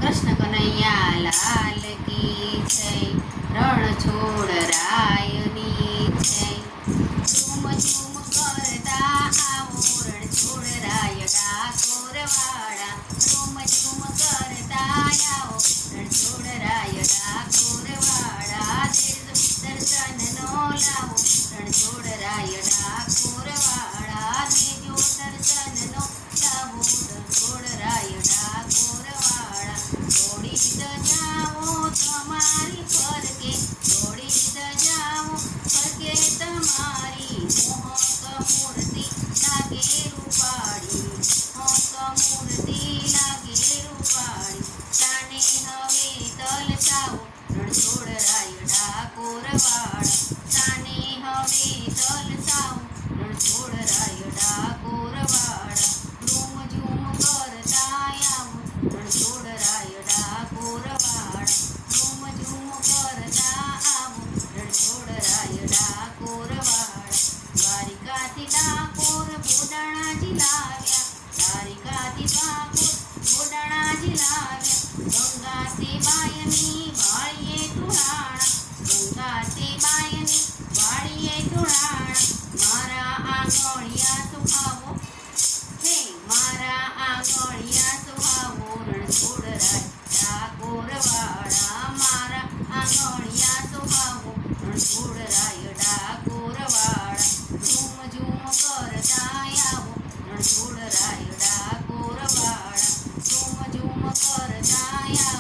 કૃષ્ણ કનૈયા લાલ કી જય રણ છોડ રાયની જય ઝૂમ ઝૂમ કરતા આવો રણ છોડ રાય ડાકોર વાળા ઝૂમ ઝૂમ કરતા આવો રણ છોડ રાય ડાકોર વાળા દર્શન નો લાવો રણ છોડ રાય ડાકોર વાળા દેજો દર્શન નો લાવો રણ છોડ રાય ડાકોર વાળા દોડી જાઓ તમારી ફરકે દોડી જાઓ ફરકે તમારી મોહક મૂર્તિ લાગે રૂપાળી મોહક મૂર્તિ લાગે રૂપાળી તાને હવે તલસાવો રણછોડ રાય ડાકોર વાળા તાને હવે તલસાવો રણછોડ રાય ડાકોર વાળા ઝૂમ ઝૂમ કરતા આવો રણછોડ રાય ડાકોર વાળા ઝૂમ ઝૂમ કરતા આવો રણછોડ રાય ડાકોર વાળા દ્વારિકાથી ડાકોર બોડાણાજી લાવ્યા દ્વારિકાથી ડાકોર બોડાણાજી લાવ્યા ગંગાથી બાયની વાળીએ તુળાણા ગંગાથી બાયની વાળીએ તુળાણા મારા આંગણિયા સુહાવો હે મારા આંગણિયા સુહાવો રણછોડ રાય ડાકોર વાળા મારા આંગણિયા સુહાવો રણછોડ રાય ડાકોર વાળા ઝૂમ ઝૂમ કરતા આવો રણછોડ રાય ડાકોર વાળા ઝૂમ ઝૂમ કરતા આવો